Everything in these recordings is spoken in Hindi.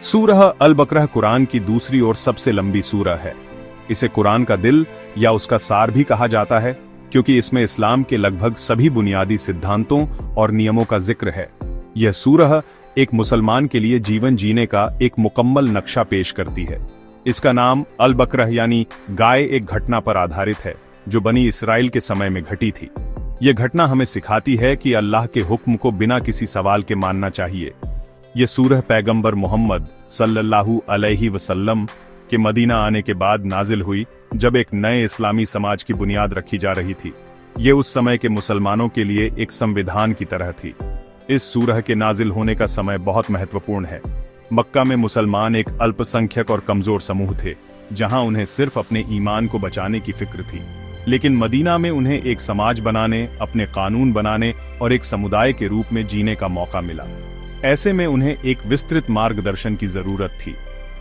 सूरह अल बकरह कुरान की दूसरी और सबसे लंबी सूरह है। इसे कुरान का दिल या उसका सार भी कहा जाता है, क्योंकि इसमें इस्लाम के लगभग सभी बुनियादी सिद्धांतों और नियमों का जिक्र है। यह सूरह एक मुसलमान के लिए जीवन जीने का एक मुकम्मल नक्शा पेश करती है। इसका नाम अल बकरह यानी गाय एक घटना पर आधारित है, जो बनी इसराइल के समय में घटी थी। यह घटना हमें सिखाती है कि अल्लाह के हुक्म को बिना किसी सवाल के मानना चाहिए। यह सूरह पैगंबर मोहम्मद सल्लल्लाहु अलैहि वसल्लम के मदीना आने के बाद नाजिल हुई, जब एक नए इस्लामी समाज की बुनियाद रखी जा रही थी। ये उस समय के मुसलमानों के लिए एक संविधान की तरह थी। इस सूरह के नाजिल होने का समय बहुत महत्वपूर्ण है। मक्का में मुसलमान एक अल्पसंख्यक और कमजोर समूह थे, जहां उन्हें सिर्फ अपने ईमान को बचाने की फिक्र थी। लेकिन मदीना में उन्हें एक समाज बनाने, अपने कानून बनाने और एक समुदाय के रूप में जीने का मौका मिला। ऐसे में उन्हें एक विस्तृत मार्गदर्शन की जरूरत थी।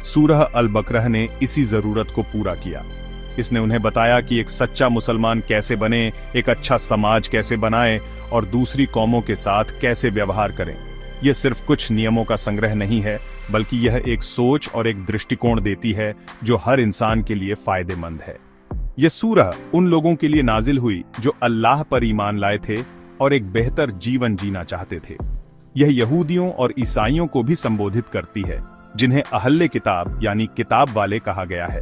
सूरह अल बकरह ने इसी जरूरत को पूरा किया। इसने उन्हें बताया कि एक सच्चा मुसलमान कैसे बने, एक अच्छा समाज कैसे बनाएं और दूसरी कौमों के साथ कैसे व्यवहार करें। यह सिर्फ कुछ नियमों का संग्रह नहीं है, बल्कि यह एक सोच और एक दृष्टिकोण देती है जो हर इंसान के लिए फायदेमंद है। यह सूरह उन लोगों के लिए नाजिल हुई जो अल्लाह पर ईमान लाए थे और एक बेहतर जीवन जीना चाहते थे। यह यहूदियों और ईसाइयों को भी संबोधित करती है, जिन्हें अहले किताब यानी किताब वाले कहा गया है।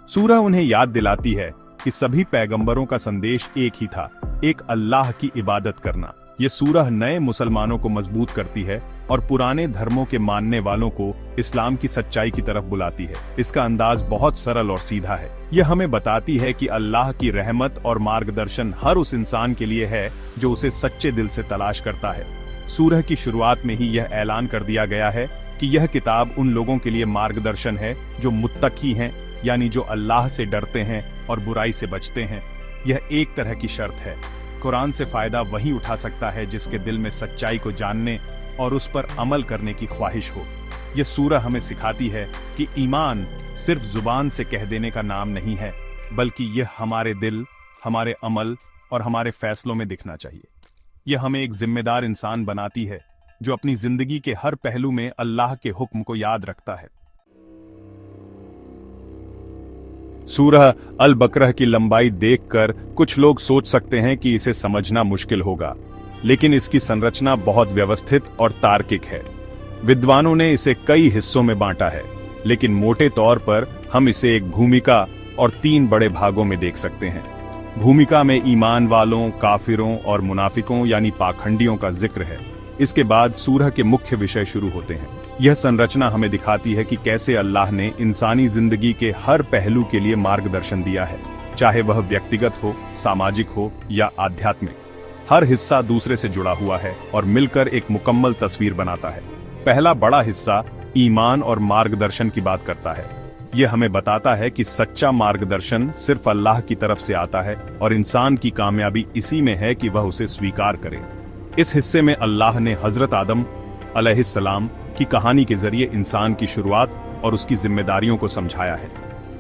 सूरह उन्हें याद दिलाती है कि सभी पैगंबरों का संदेश एक ही था, एक अल्लाह की इबादत करना। यह सूरह नए मुसलमानों को मजबूत करती है और पुराने धर्मों के मानने वालों को इस्लाम की सच्चाई की तरफ बुलाती है। इसका अंदाज बहुत सरल और सीधा है। यह हमें बताती है कि अल्लाह की रहमत और मार्गदर्शन हर उस इंसान के लिए है जो उसे सच्चे दिल से तलाश करता है। सूरह की शुरुआत में ही यह ऐलान कर दिया गया है कि यह किताब उन लोगों के लिए मार्गदर्शन है जो मुत्तकी हैं, यानी जो अल्लाह से डरते हैं और बुराई से बचते हैं। यह एक तरह की शर्त है। कुरान से फायदा वही उठा सकता है जिसके दिल में सच्चाई को जानने और उस पर अमल करने की ख्वाहिश हो। यह सूरह हमें सिखाती है कि ईमान सिर्फ जुबान से कह देने का नाम नहीं है, बल्कि यह हमारे दिल, हमारे अमल और हमारे फैसलों में दिखना चाहिए। यह हमें एक जिम्मेदार इंसान बनाती है जो अपनी जिंदगी के हर पहलू में अल्लाह के हुक्म को याद रखता है। सूरह अल बकरह की लंबाई देखकर कुछ लोग सोच सकते हैं कि इसे समझना मुश्किल होगा, लेकिन इसकी संरचना बहुत व्यवस्थित और तार्किक है। विद्वानों ने इसे कई हिस्सों में बांटा है, लेकिन मोटे तौर पर हम इसे एक भूमिका और 3 बड़े भागों में देख सकते हैं। भूमिका में ईमान वालों, काफिरों और मुनाफिकों यानी पाखंडियों का जिक्र है। इसके बाद सूरह के मुख्य विषय शुरू होते हैं। यह संरचना हमें दिखाती है कि कैसे अल्लाह ने इंसानी जिंदगी के हर पहलू के लिए मार्गदर्शन दिया है, चाहे वह व्यक्तिगत हो, सामाजिक हो या आध्यात्मिक। हर हिस्सा दूसरे से जुड़ा हुआ है और मिलकर एक मुकम्मल तस्वीर बनाता है। पहला बड़ा हिस्सा ईमान और मार्गदर्शन की बात करता है। यह हमें बताता है कि सच्चा मार्गदर्शन सिर्फ अल्लाह की तरफ से आता है और इंसान की कामयाबी इसी में है कि वह उसे स्वीकार करे। इस हिस्से में अल्लाह ने हजरत आदम अलैहिस्सलाम की कहानी के जरिए इंसान की शुरुआत और उसकी जिम्मेदारियों को समझाया है।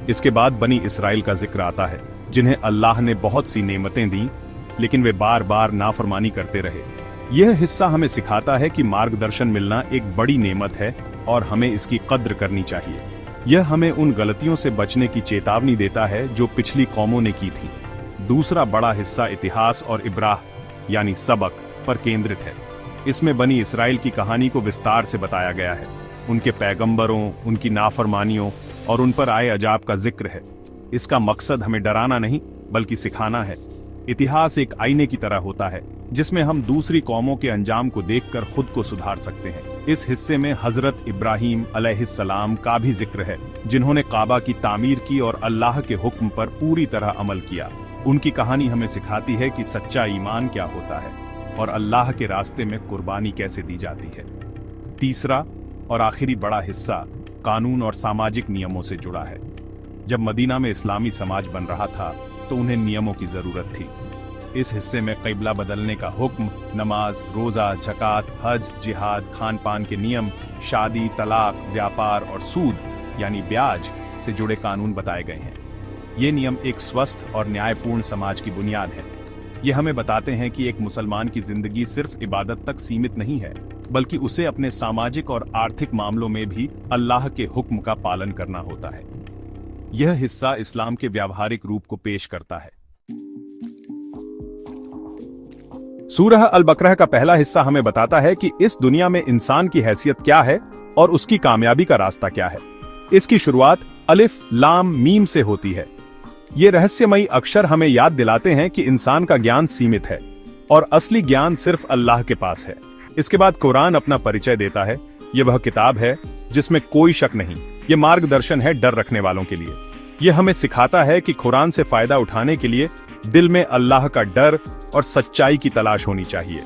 इसके बाद बनी इसराइल का जिक्र आता है, जिन्हें अल्लाह ने बहुत सी नेमतें दी, लेकिन वे बार बार नाफरमानी करते रहे। यह हिस्सा हमें सिखाता है कि मार्गदर्शन मिलना एक बड़ी नेमत है और हमें इसकी कद्र करनी चाहिए। यह हमें उन गलतियों से बचने की चेतावनी देता है जो पिछली कौमों ने की थी। दूसरा बड़ा हिस्सा इतिहास और इब्राह यानी सबक पर केंद्रित है। इसमें बनी इसराइल की कहानी को विस्तार से बताया गया है। उनके पैगंबरों, उनकी नाफरमानियों और उन पर आए अजाब का जिक्र है। इसका मकसद हमें डराना नहीं, बल्कि सिखाना है। इतिहास एक आईने की तरह होता है, जिसमें हम दूसरी कौमों के अंजाम को देखकर खुद को सुधार सकते हैं। इस हिस्से में हजरत इब्राहीम अलैहिस्सलाम का भी जिक्र है, जिन्होंने काबा की तामीर की और अल्लाह के हुक्म पर पूरी तरह अमल किया। उनकी कहानी हमें सिखाती है कि सच्चा ईमान क्या होता है और अल्लाह के रास्ते में कुर्बानी कैसे दी जाती है। तीसरा और आखिरी बड़ा हिस्सा कानून और सामाजिक नियमों से जुड़ा है। जब मदीना में इस्लामी समाज बन रहा था तो उन्हें नियमों की जरूरत थी। इस हिस्से में क़िबला बदलने का हुक्म, नमाज, रोजा, ज़कात, हज, जिहाद, खान पान के नियम, शादी, तलाक, व्यापार और सूद यानी ब्याज से जुड़े कानून बताए गए हैं। ये नियम एक स्वस्थ और न्यायपूर्ण समाज की बुनियाद है। ये हमें बताते हैं कि एक मुसलमान की जिंदगी सिर्फ इबादत तक सीमित नहीं है, बल्कि उसे अपने सामाजिक और आर्थिक मामलों में भी अल्लाह के हुक्म का पालन करना होता है। यह हिस्सा इस्लाम के व्यावहारिक रूप को पेश करता है। सूरह अल बकरह का पहला हिस्सा हमें बताता है कि इस दुनिया में इंसान की हैसियत क्या है और उसकी कामयाबी का रास्ता क्या है। इसकी शुरुआत अलिफ लाम मीम से होती है। ये रहस्यमयी अक्षर हमें याद दिलाते हैं कि इंसान का ज्ञान सीमित है और असली ज्ञान सिर्फ अल्लाह के पास है। इसके बाद कुरान अपना परिचय देता है। यह वह किताब है जिसमें कोई शक नहीं, ये मार्गदर्शन है डर रखने वालों के लिए। यह हमें सिखाता है कि कुरान से फायदा उठाने के लिए दिल में अल्लाह का डर और सच्चाई की तलाश होनी चाहिए।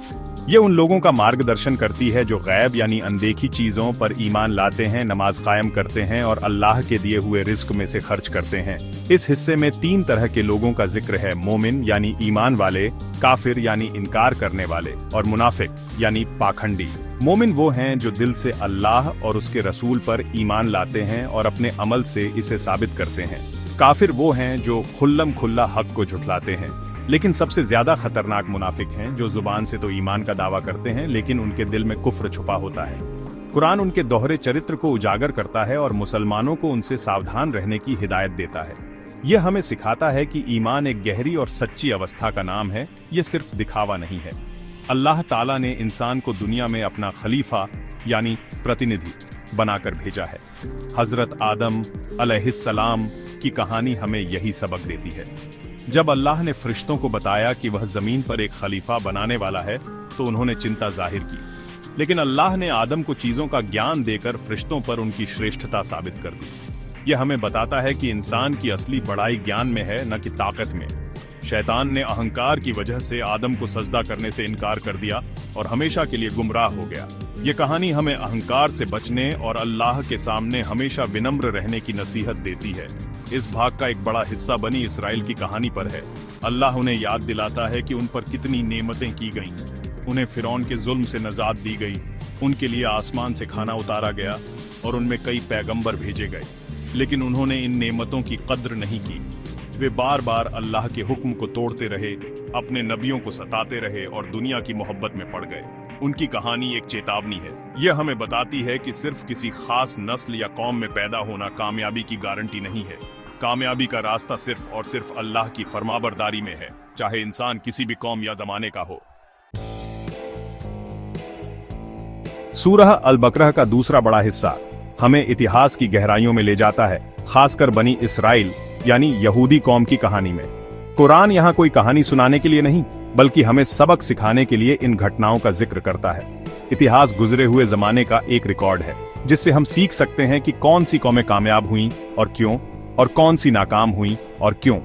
ये उन लोगों का मार्गदर्शन करती है जो गैब यानी अनदेखी चीजों पर ईमान लाते हैं, नमाज कायम करते हैं और अल्लाह के दिए हुए रिस्क में से खर्च करते हैं। इस हिस्से में 3 तरह के लोगों का जिक्र है: मोमिन यानी ईमान वाले, काफिर यानी इनकार करने वाले और मुनाफिक यानी पाखंडी। मोमिन वो हैं जो दिल से अल्लाह और उसके रसूल पर ईमान लाते हैं और अपने अमल से इसे साबित करते हैं। काफिर वो हैं जो खुल्लम खुल्ला हक को झुठलाते हैं। लेकिन सबसे ज्यादा खतरनाक मुनाफिक हैं जो जुबान से तो ईमान का दावा करते हैं लेकिन उनके दिल में कुफ्र छुपा होता है। कुरान उनके दोहरे चरित्र को उजागर करता है और मुसलमानों को उनसे सावधान रहने की हिदायत देता है। यह हमें सिखाता है कि ईमान एक गहरी और सच्ची अवस्था का नाम है, यह सिर्फ दिखावा नहीं है। अल्लाह ताला ने इंसान को दुनिया में अपना खलीफा यानी प्रतिनिधि बनाकर भेजा है। हजरत आदम अलैहिस्सलाम की कहानी हमें यही सबक देती है। जब अल्लाह ने फरिश्तों को बताया कि वह जमीन पर एक खलीफा बनाने वाला है तो उन्होंने चिंता जाहिर की, लेकिन अल्लाह ने आदम को चीजों का ज्ञान देकर फरिश्तों पर उनकी श्रेष्ठता साबित कर दी। यह हमें बताता है कि इंसान की असली बड़ाई ज्ञान में है, न कि ताकत में। शैतान ने अहंकार की वजह से आदम को सजदा करने से इनकार कर दिया और हमेशा के लिए गुमराह हो गया। ये कहानी हमें अहंकार से बचने और अल्लाह के सामने हमेशा विनम्र रहने की नसीहत देती है। इस भाग का एक बड़ा हिस्सा बनी इसराइल की कहानी पर है। अल्लाह उन्हें याद दिलाता है कि उन पर कितनी नेमतें की गईं। उन्हें फिरौन के जुल्म से नजात दी गई, उनके लिए आसमान से खाना उतारा गया और उनमें कई पैगंबर भेजे गए, लेकिन उन्होंने इन नेमतों की कद्र नहीं की। वे बार बार अल्लाह के हुक्म को तोड़ते रहे, अपने नबियों को सताते रहे और दुनिया की मोहब्बत में पड़ गए। उनकी कहानी एक चेतावनी है। यह हमें बताती है कि सिर्फ किसी खास नस्ल या कौम में पैदा होना कामयाबी की गारंटी नहीं है। कामयाबी का रास्ता सिर्फ और सिर्फ अल्लाह की फरमाबरदारी में है, चाहे इंसान किसी भी कौम या जमाने का हो। सूरह अल बकरह का दूसरा बड़ा हिस्सा हमें इतिहास की गहराइयों में ले जाता है, खासकर बनी इसराइल यानी यहूदी कौम की कहानी में। कुरान यहाँ कोई कहानी सुनाने के लिए नहीं, बल्कि हमें सबक सिखाने के लिए इन घटनाओं का जिक्र करता है। इतिहास गुजरे हुए जमाने का एक रिकॉर्ड है, जिससे हम सीख सकते हैं कि कौन सी कौमें कामयाब हुईं और क्यों, और कौन सी नाकाम हुईं और क्यों।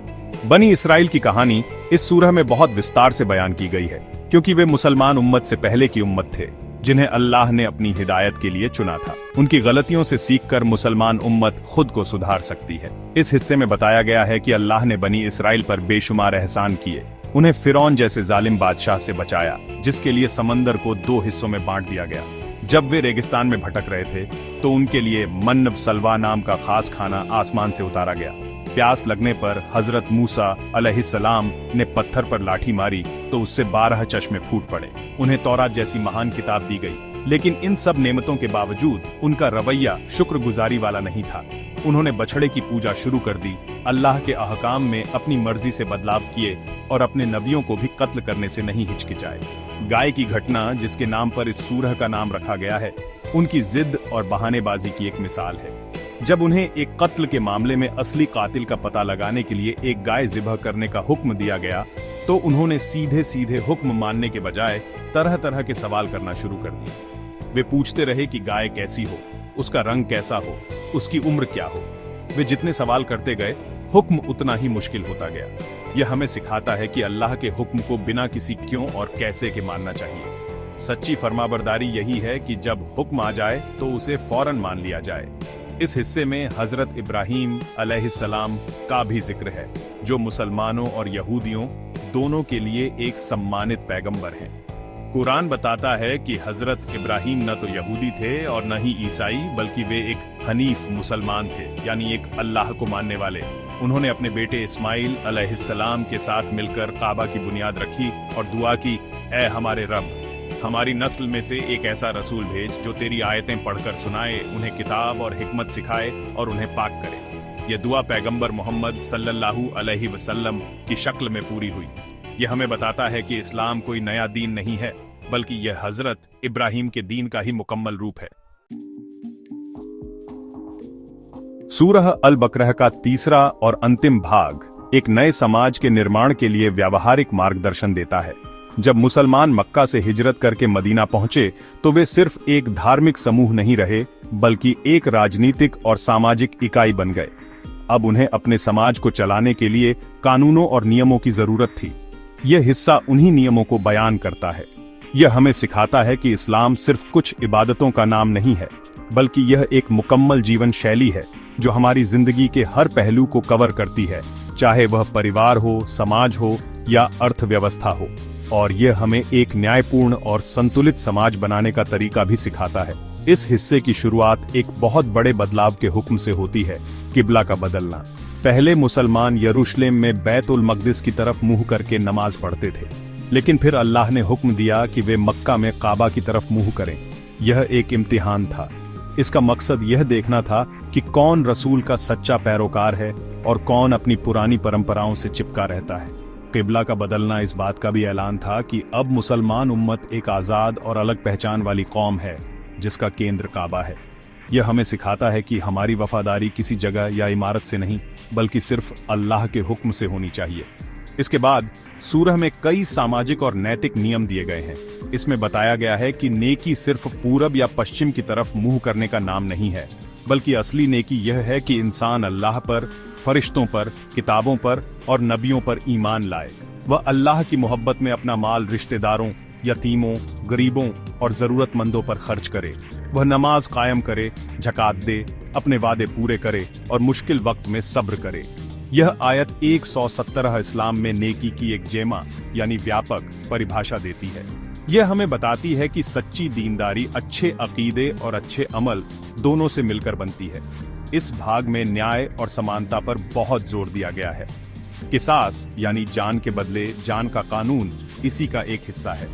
बनी इसराइल की कहानी इस सूरह में बहुत विस्तार से बयान की गई है, क्योंकि वे मुसलमान उम्मत से पहले की उम्मत थे, जिन्हें अल्लाह ने अपनी हिदायत के लिए चुना था। उनकी गलतियों से सीखकर मुसलमान उम्मत खुद को सुधार सकती है। इस हिस्से में बताया गया है कि अल्लाह ने बनी इसराइल पर बेशुमार एहसान किए। उन्हें फिरौन जैसे जालिम बादशाह से बचाया, जिसके लिए समंदर को 2 हिस्सों में बांट दिया गया। जब वे रेगिस्तान में भटक रहे थे तो उनके लिए मन्न सलवा नाम का खास खाना आसमान से उतारा गया। प्यास लगने पर हजरत मूसा अलैहिस्सलाम ने पत्थर पर लाठी मारी तो उससे 12 चश्मे फूट पड़े। उन्हें तौरात जैसी महान किताब दी गई, लेकिन इन सब नेमतों के बावजूद उनका रवैया शुक्रगुजारी वाला नहीं था। उन्होंने बछड़े की पूजा शुरू कर दी, अल्लाह के अहकाम में अपनी मर्जी से बदलाव किए और अपने नबियों को भी कत्ल करने से नहीं हिचकिचाए। गाय की घटना, जिसके नाम पर इस सूरह का नाम रखा गया है, उनकी जिद और बहानेबाजी की एक मिसाल है। जब उन्हें एक कत्ल के मामले में असली कातिल का पता लगाने के लिए एक गाय ज़िबह करने का हुक्म दिया गया, तो उन्होंने सीधे सीधे हुक्म मानने के बजाय तरह तरह के सवाल करना शुरू कर दिए। वे पूछते रहे कि गाय कैसी हो, उसका रंग कैसा हो, उसकी उम्र क्या हो। वे जितने सवाल करते गए, हुक्म उतना ही मुश्किल होता गया। यह हमें सिखाता है कि अल्लाह के हुक्म को बिना किसी क्यों और कैसे के मानना चाहिए। सच्ची फरमाबरदारी यही है कि जब हुक्म आ जाए तो उसे फौरन मान लिया जाए। इस हिस्से में हजरत इब्राहीम अलैहिस्सलाम का भी जिक्र है, जो मुसलमानों और यहूदियों दोनों के लिए एक सम्मानित पैगंबर हैं। कुरान बताता है कि हजरत इब्राहीम न तो यहूदी थे और न ही ईसाई, बल्कि वे एक हनीफ मुसलमान थे, यानी एक अल्लाह को मानने वाले। उन्होंने अपने बेटे इस्माइल अलैहिस्सलाम के साथ मिलकर काबा की बुनियाद रखी और दुआ की, ऐ हमारे रब, हमारी नस्ल में से एक ऐसा रसूल भेज जो तेरी आयतें पढ़कर सुनाए, उन्हें किताब और हिकमत सिखाए और उन्हें पाक करे। यह दुआ पैगंबर मोहम्मद सल्लल्लाहु अलैहि वसल्लम की शक्ल में पूरी हुई। यह हमें बताता है कि इस्लाम कोई नया दीन नहीं है, बल्कि यह हजरत इब्राहिम के दीन का ही मुकम्मल रूप है। सूरह अल बकरह का तीसरा और अंतिम भाग एक नए समाज के निर्माण के लिए व्यावहारिक मार्गदर्शन देता है। जब मुसलमान मक्का से हिजरत करके मदीना पहुंचे तो वे सिर्फ एक धार्मिक समूह नहीं रहे, बल्कि एक राजनीतिक और सामाजिक इकाई बन गए। अब उन्हें अपने समाज को चलाने के लिए कानूनों और नियमों की जरूरत थी। यह हिस्सा उन्हीं नियमों को बयान करता है। यह हमें सिखाता है कि इस्लाम सिर्फ कुछ इबादतों का नाम नहीं है, बल्कि यह एक मुकम्मल जीवन शैली है जो हमारी जिंदगी के हर पहलू को कवर करती है, चाहे वह परिवार हो, समाज हो या अर्थव्यवस्था हो। और यह हमें एक न्यायपूर्ण और संतुलित समाज बनाने का तरीका भी सिखाता है। इस हिस्से की शुरुआत एक बहुत बड़े बदलाव के हुक्म से होती है, किबला का बदलना। पहले मुसलमान यरूशलेम में बैतुल मक़दिस की तरफ मुंह करके नमाज पढ़ते थे, लेकिन फिर अल्लाह ने हुक्म दिया कि वे मक्का में काबा की तरफ मुंह करें। यह एक इम्तिहान था। इसका मकसद यह देखना था कि कौन रसूल का सच्चा पैरोकार है और कौन अपनी पुरानी परंपराओं से चिपका रहता है। किबला का बदलना इस बात का भी ऐलान था कि अब मुसलमान उम्मत एक आज़ाद और अलग पहचान वाली कौम है, जिसका केंद्र काबा है। यह हमें सिखाता है कि हमारी वफादारी किसी जगह या इमारत से नहीं, बल्कि सिर्फ अल्लाह के हुक्म से होनी चाहिए। इसके बाद सूरह में कई सामाजिक और नैतिक नियम दिए गए हैं। इसमें बताया गया है कि नेकी सिर्फ पूरब या पश्चिम की तरफ मुंह करने का नाम नहीं है, बल्कि असली नेकी यह है कि इंसान अल्लाह पर, फरिश्तों पर, किताबों पर और नबियों पर ईमान लाए। वह अल्लाह की मोहब्बत में अपना माल रिश्तेदारों, यतीमों, गरीबों और जरूरतमंदों पर खर्च करे। वह नमाज कायम करे, ज़कात दे, अपने वादे पूरे करे और मुश्किल वक्त में सब्र करे। यह आयत 117 इस्लाम में नेकी की एक जेमा यानी व्यापक परिभाषा देती है। यह हमें बताती है कि सच्ची दीनदारी अच्छे अकीदे और अच्छे अमल दोनों से मिलकर बनती है। इस भाग में न्याय और समानता पर बहुत जोर दिया गया है। किसास यानी जान के बदले जान का कानून इसी का एक हिस्सा है।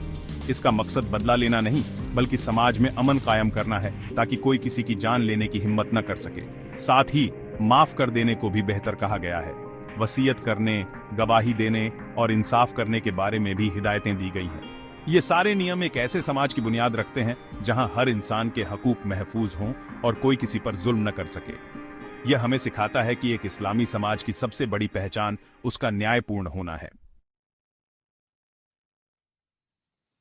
इसका मकसद बदला लेना नहीं, बल्कि समाज में अमन कायम करना है, ताकि कोई किसी की जान लेने की हिम्मत न कर सके। साथ ही माफ कर देने को भी बेहतर कहा गया है। वसीयत करने, गवाही देने और इंसाफ करने के बारे में भी हिदायतें दी गई हैं। ये सारे नियम एक ऐसे समाज की बुनियाद रखते हैं जहां हर इंसान के हकूक महफूज हों और कोई किसी पर जुल्म न कर सके। यह हमें सिखाता है कि एक इस्लामी समाज की सबसे बड़ी पहचान उसका न्यायपूर्ण होना है।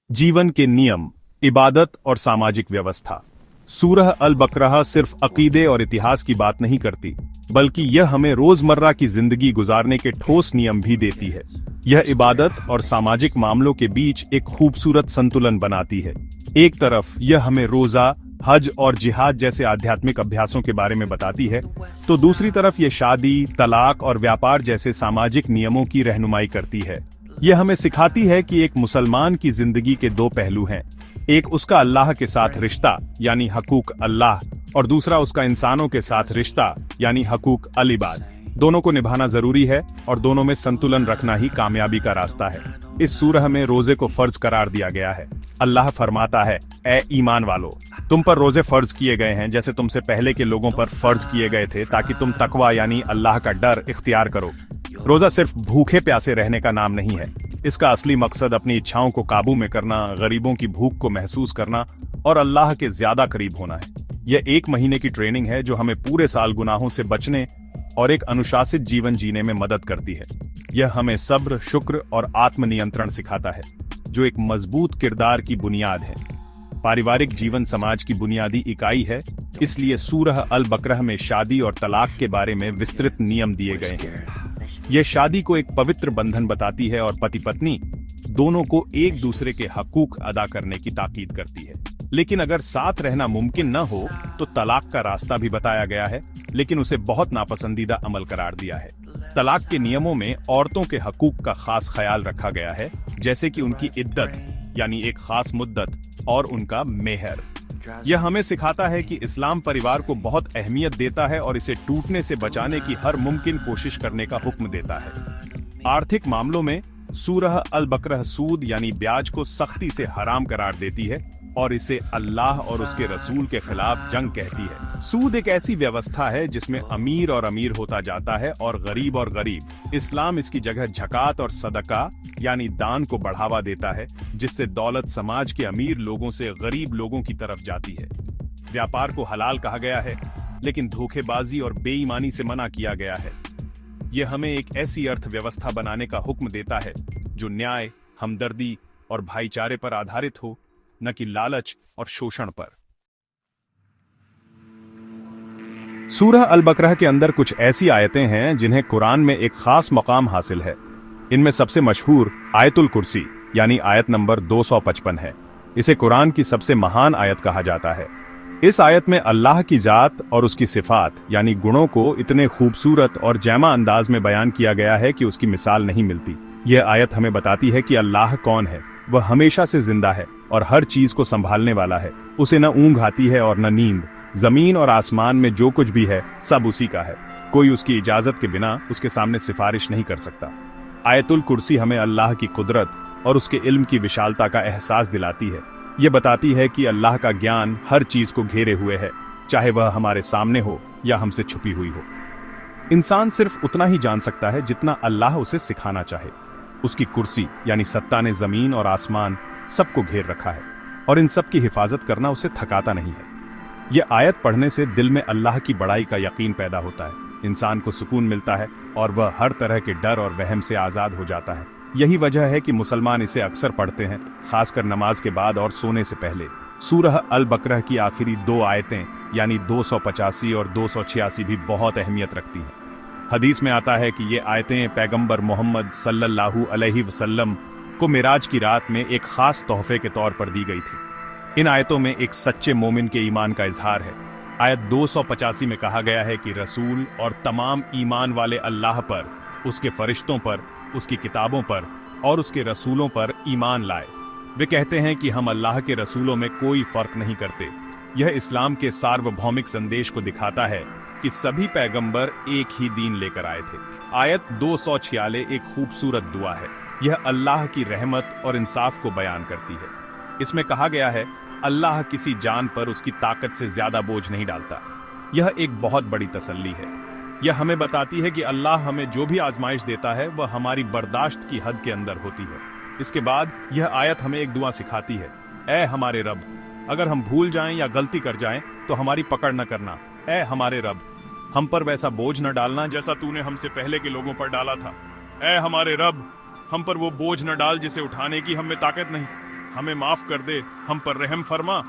जीवन के नियम, इबादत और सामाजिक व्यवस्था। सूरह अल बकरह सिर्फ अकीदे और इतिहास की बात नहीं करती, बल्कि यह हमें रोजमर्रा की जिंदगी गुजारने के ठोस नियम भी देती है। यह इबादत और सामाजिक मामलों के बीच एक खूबसूरत संतुलन बनाती है। एक तरफ यह हमें रोजा, हज और जिहाद जैसे आध्यात्मिक अभ्यासों के बारे में बताती है, तो दूसरी तरफ यह शादी, तलाक और व्यापार जैसे सामाजिक नियमों की रहनुमाई करती है। यह हमें सिखाती है कि एक मुसलमान की जिंदगी के दो पहलू हैं। एक उसका अल्लाह के साथ रिश्ता यानी हकूक अल्लाह, और दूसरा उसका इंसानों के साथ रिश्ता यानी हकूक अल इबाद। दोनों को निभाना जरूरी है और दोनों में संतुलन रखना ही कामयाबी का रास्ता है। इस सूरह में रोजे को फर्ज करार दिया गया है। अल्लाह फरमाता है, ए ईमान वालो, तुम पर रोजे फर्ज किए गए हैं जैसे तुमसे पहले के लोगों पर फर्ज किए गए थे, ताकि तुम तकवा यानी अल्लाह का डर इख्तियार करो। रोजा सिर्फ भूखे प्यासे रहने का नाम नहीं है। इसका असली मकसद अपनी इच्छाओं को काबू में करना, गरीबों की भूख को महसूस करना और अल्लाह के ज्यादा करीब होना है। यह 1 महीने की ट्रेनिंग है जो हमें पूरे साल गुनाहों से बचने और एक अनुशासित जीवन जीने में मदद करती है। यह हमें सब्र, शुक्र और आत्मनियंत्रण सिखाता है, जो एक मजबूत किरदार की बुनियाद है। पारिवारिक जीवन समाज की बुनियादी इकाई है, इसलिए सूरह अल बकरह में शादी और तलाक के बारे में विस्तृत नियम दिए गए हैं। यह शादी को एक पवित्र बंधन बताती है और पति पत्नी दोनों को एक दूसरे के हकूक अदा करने की ताकीद करती है। लेकिन अगर साथ रहना मुमकिन न हो तो तलाक का रास्ता भी बताया गया है, लेकिन उसे बहुत नापसंदीदा अमल करार दिया है। तलाक के नियमों में औरतों के हकूक का खास ख्याल रखा गया है, जैसे कि उनकी इद्दत यानी एक खास मुद्दत और उनका मेहर। यह हमें सिखाता है कि इस्लाम परिवार को बहुत अहमियत देता है और इसे टूटने से बचाने की हर मुमकिन कोशिश करने का हुक्म देता है। आर्थिक मामलों में सूरह अल बकरह सूद यानी ब्याज को सख्ती से हराम करार देती है और इसे अल्लाह और उसके रसूल के खिलाफ जंग कहती है। सूद एक ऐसी व्यवस्था है जिसमें अमीर और अमीर होता जाता है और गरीब। इस्लाम इसकी जगह झकात और सदका यानी दान को बढ़ावा देता है, जिससे दौलत समाज के अमीर लोगों से गरीब लोगों की तरफ जाती है। व्यापार को हलाल कहा गया है, लेकिन धोखेबाजी और बेईमानी से मना किया गया है। यह हमें एक ऐसी अर्थव्यवस्था बनाने का हुक्म देता है जो न्याय, हमदर्दी और भाईचारे पर आधारित हो, न कि लालच और शोषण पर। सूरह अल बकरह के अंदर कुछ ऐसी आयतें हैं जिन्हें कुरान में एक खास मकाम हासिल है। इनमें सबसे मशहूर आयतुल कुर्सी यानी आयत नंबर 255 है। इसे कुरान की सबसे महान आयत कहा जाता है। इस आयत में अल्लाह की जात और उसकी सिफात यानी गुणों को इतने खूबसूरत और जैमा अंदाज में बयान किया गया है कि उसकी मिसाल नहीं मिलती। यह आयत हमें बताती है कि अल्लाह कौन है। वह हमेशा से जिंदा है और हर चीज को संभालने वाला है। उसे न ऊंघ आती है और न नींद। जमीन और आसमान में जो कुछ भी है सब उसी का है। कोई उसकी इजाजत के बिना उसके सामने सिफारिश नहीं कर सकता। आयतुल कुर्सी हमें अल्लाह की कुदरत और उसके इल्म की विशालता का एहसास दिलाती है। ये बताती है कि अल्लाह का ज्ञान हर चीज को घेरे हुए है, चाहे वह हमारे सामने हो या हमसे छुपी हुई हो। इंसान सिर्फ उतना ही जान सकता है जितना अल्लाह उसे सिखाना चाहे। उसकी कुर्सी यानी सत्ता ने जमीन और आसमान सबको घेर रखा है और इन सब की हिफाजत करना उसे थकाता नहीं है। यह आयत पढ़ने से दिल में अल्लाह की बड़ाई का यकीन पैदा होता है। इंसान को सुकून मिलता है और वह हर तरह के डर और वहम से आजाद हो जाता है। यही वजह है कि मुसलमान इसे अक्सर पढ़ते हैं, खासकर नमाज के बाद और सोने से पहले। सूरह अल बकरह की आखिरी 2 आयतें यानी 285 और 286 भी बहुत अहमियत रखती हैं। हदीस में आता है कि ये आयतें पैगंबर मोहम्मद सल्लल्लाहु अलैहि वसल्लम को मिराज की रात में एक खास तोहफे के तौर पर दी गई थी। इन आयतों में एक सच्चे मोमिन के ईमान का इजहार है। आयत 285 में कहा गया है कि रसूल और तमाम ईमान वाले अल्लाह पर, उसके फरिश्तों पर, उसकी किताबों पर और उसके रसूलों पर ईमान लाए। वे कहते हैं कि हम अल्लाह के रसूलों में कोई फर्क नहीं करते। यह इस्लाम के सार्वभौमिक संदेश को दिखाता है कि सभी पैगंबर एक ही दीन लेकर आए थे। आयत 246 एक खूबसूरत दुआ है। यह अल्लाह की रहमत और इंसाफ को बयान करती है। इसमें कहा गया है, अल्लाह किसी जान पर उसकी ताकत से ज्यादा बोझ नहीं डालता। यह एक बहुत बड़ी तसल्ली है। यह हमें बताती है कि अल्लाह हमें जो भी आजमाइश देता है वह हमारी बर्दाश्त की हद के अंदर होती है। इसके बाद यह आयत हमें एक दुआ सिखाती है, ऐ हमारे रब, अगर हम भूल जाएं या गलती कर जाएं तो हमारी पकड़ न करना। ऐ हमारे रब, हम पर वैसा बोझ न डालना जैसा तूने हमसे पहले के लोगों पर डाला था। ऐ हमारे रब, हम पर वो बोझ न डाल जिसे उठाने की हमें ताकत नहीं। हमें माफ कर दे, हम पर रहम फरमा,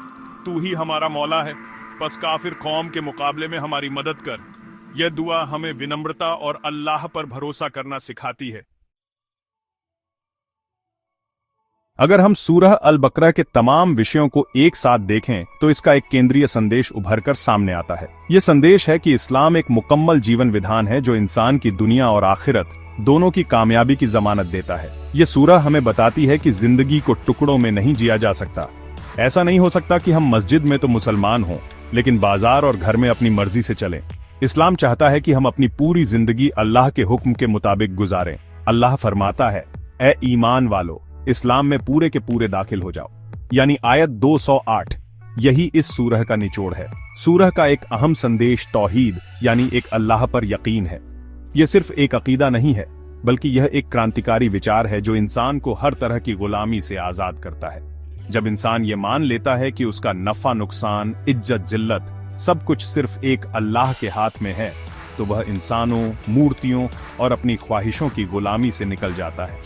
तू ही हमारा मौला है। बस काफिर कौम के मुकाबले में हमारी मदद कर। यह दुआ हमें विनम्रता और अल्लाह पर भरोसा करना सिखाती है। अगर हम सूरह अल बकरह के तमाम विषयों को एक साथ देखें तो इसका एक केंद्रीय संदेश उभरकर सामने आता है। यह संदेश है कि इस्लाम एक मुकम्मल जीवन विधान है जो इंसान की दुनिया और आखिरत दोनों की कामयाबी की जमानत देता है। यह सूरह हमें बताती है कि जिंदगी को टुकड़ों में नहीं जिया जा सकता। ऐसा नहीं हो सकता कि हम मस्जिद में तो मुसलमान हों लेकिन बाजार और घर में अपनी मर्जी से चलें। इस्लाम चाहता है कि हम अपनी पूरी जिंदगी अल्लाह के हुक्म के मुताबिक गुजारें। अल्लाह फरमाता है, ए ईमान वालो, इस्लाम में पूरे के पूरे दाखिल हो जाओ। यानी आयत 208 यही इस सूरह का निचोड़ है। सूरह का एक अहम संदेश तौहीद यानी एक अल्लाह पर यकीन है। यह सिर्फ एक अकीदा नहीं है बल्कि यह एक क्रांतिकारी विचार है जो इंसान को हर तरह की गुलामी से आजाद करता है। जब इंसान ये मान लेता है कि उसका नफा नुकसान, इज्जत जिल्लत सब कुछ सिर्फ एक अल्लाह के हाथ में है, तो वह इंसानों, मूर्तियों और अपनी ख्वाहिशों की गुलामी से निकल जाता है।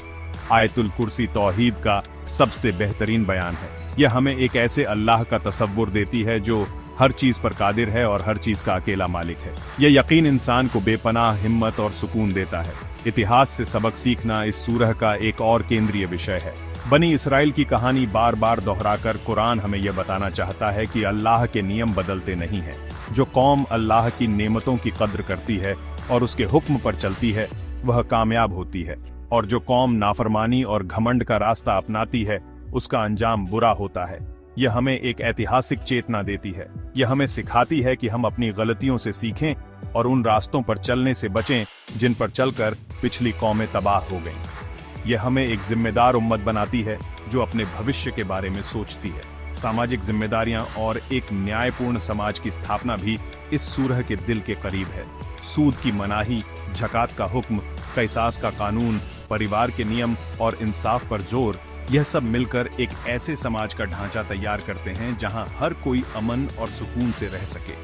आयतुल कुर्सी तौहीद का सबसे बेहतरीन बयान है। यह हमें एक ऐसे अल्लाह का तसव्वुर देती है जो हर चीज पर कादिर है और हर चीज का अकेला मालिक है। यह यकीन इंसान को बेपनाह हिम्मत और सुकून देता है। इतिहास से सबक सीखना इस सूरह का एक और केंद्रीय विषय है। बनी इसराइल की कहानी बार बार दोहराकर कुरान हमें यह बताना चाहता है कि अल्लाह के नियम बदलते नहीं हैं। जो कौम अल्लाह की नेमतों की कद्र करती है और उसके हुक्म पर चलती है वह कामयाब होती है, और जो कौम नाफरमानी और घमंड का रास्ता अपनाती है उसका अंजाम बुरा होता है। यह हमें एक ऐतिहासिक चेतना देती है। यह हमें सिखाती है कि हम अपनी गलतियों से सीखें और उन रास्तों पर चलने से बचें जिन पर चलकर पिछली कौमें तबाह हो गईं। यह हमें एक जिम्मेदार उम्मत बनाती है जो अपने भविष्य के बारे में सोचती है। सामाजिक जिम्मेदारियां और एक न्यायपूर्ण समाज की स्थापना भी इस सूरह के दिल के करीब है। सूद की मनाही, ज़कात का हुक्म, क़िसास का कानून, परिवार के नियम और इंसाफ पर जोर, यह सब मिलकर एक ऐसे समाज का ढांचा तैयार करते हैं जहां हर कोई अमन और सुकून से रह सके।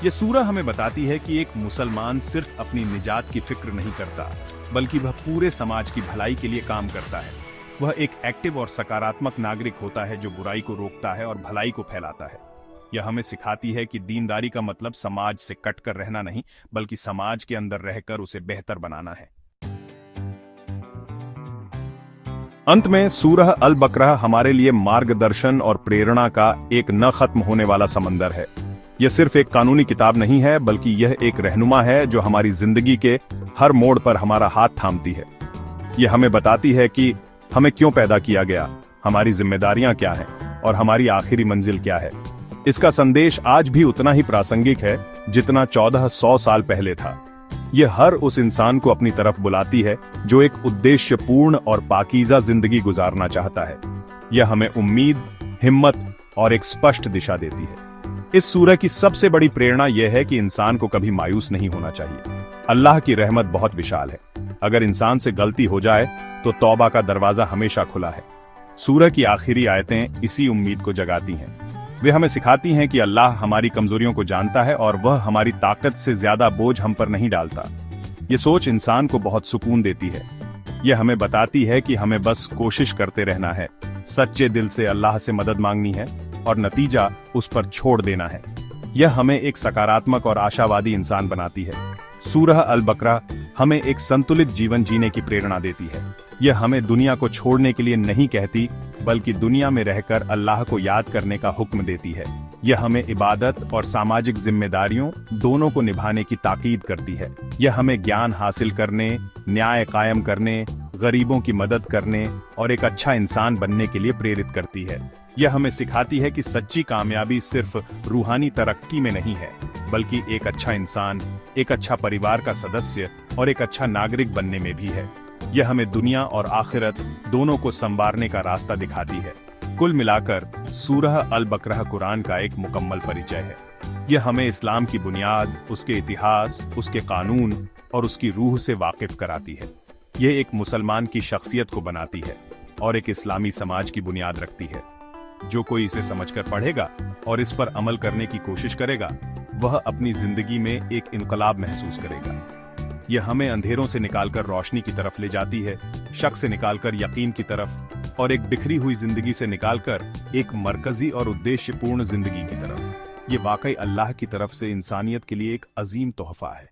यह सूरह हमें बताती है कि एक मुसलमान सिर्फ अपनी निजात की फिक्र नहीं करता, बल्कि वह पूरे समाज की भलाई के लिए काम करता है। वह एक एक्टिव और सकारात्मक नागरिक होता है जो बुराई को रोकता है और भलाई को फैलाता है। यह हमें सिखाती है कि दीनदारी का मतलब समाज से कटकर रहना नहीं, बल्कि समाज के अंदर रहकर उसे बेहतर बनाना है। अंत में सूरह अल बकरा हमारे लिए मार्गदर्शन और प्रेरणा का एक न खत्म होने वाला समंदर है। यह सिर्फ एक कानूनी किताब नहीं है, बल्कि यह एक रहनुमा है जो हमारी जिंदगी के हर मोड़ पर हमारा हाथ थामती है। यह हमें बताती है कि हमें क्यों पैदा किया गया, हमारी जिम्मेदारियां क्या हैं और हमारी आखिरी मंजिल क्या है। इसका संदेश आज भी उतना ही प्रासंगिक है जितना 1400 साल पहले था। यह हर उस इंसान को अपनी तरफ बुलाती है जो एक उद्देश्यपूर्ण और पाकीज़ा जिंदगी गुजारना चाहता है। यह हमें उम्मीद, हिम्मत और एक स्पष्ट दिशा देती है। इस सूरह की सबसे बड़ी प्रेरणा यह है कि इंसान को कभी मायूस नहीं होना चाहिए। अल्लाह की रहमत बहुत विशाल है। अगर इंसान से गलती हो जाए तो तौबा का दरवाजा हमेशा खुला है। सूरह की आखिरी आयतें इसी उम्मीद को जगाती हैं। वे हमें सिखाती हैं कि अल्लाह हमारी कमजोरियों को जानता है और वह हमारी ताकत से ज्यादा बोझ हम पर नहीं डालता। ये सोच इंसान को बहुत सुकून देती है। यह हमें बताती है कि हमें बस कोशिश करते रहना है, सच्चे दिल से अल्लाह से मदद मांगनी है और नतीजा उस पर छोड़ देना है। यह हमें एक सकारात्मक और आशावादी इंसान बनाती है। सूरह अल बकरा हमें एक संतुलित जीवन जीने की प्रेरणा देती है। यह हमें दुनिया को छोड़ने के लिए नहीं कहती, बल्कि दुनिया में रहकर अल्लाह को याद करने का हुक्म देती है। यह हमें इबादत और सामाजिक जिम्मेदारियों दोनों को निभाने की ताकीद करती है। यह हमें ज्ञान हासिल करने, न्याय कायम करने, गरीबों की मदद करने और एक अच्छा इंसान बनने के लिए प्रेरित करती है। यह हमें सिखाती है कि सच्ची कामयाबी सिर्फ रूहानी तरक्की में नहीं है, बल्कि एक अच्छा इंसान, एक अच्छा परिवार का सदस्य और एक अच्छा नागरिक बनने में भी है। यह हमें दुनिया और आखिरत दोनों को संवारने का रास्ता दिखाती है। कुल मिलाकर सूरह अल बकरा कुरान का एक मुकम्मल परिचय है। यह हमें इस्लाम की बुनियाद, उसके इतिहास, उसके कानून और उसकी रूह से वाकिफ कराती है। यह एक मुसलमान की शख्सियत को बनाती है और एक इस्लामी समाज की बुनियाद रखती है। जो कोई इसे समझकर पढ़ेगा और इस पर अमल करने की कोशिश करेगा, वह अपनी जिंदगी में एक इनकलाब महसूस करेगा। यह हमें अंधेरों से निकालकर रोशनी की तरफ ले जाती है, शक से निकालकर यकीन की तरफ और एक बिखरी हुई जिंदगी से निकालकर एक मरकजी और उद्देश्यपूर्ण जिंदगी की तरफ। ये वाकई अल्लाह की तरफ से इंसानियत के लिए एक अजीम तोहफा है।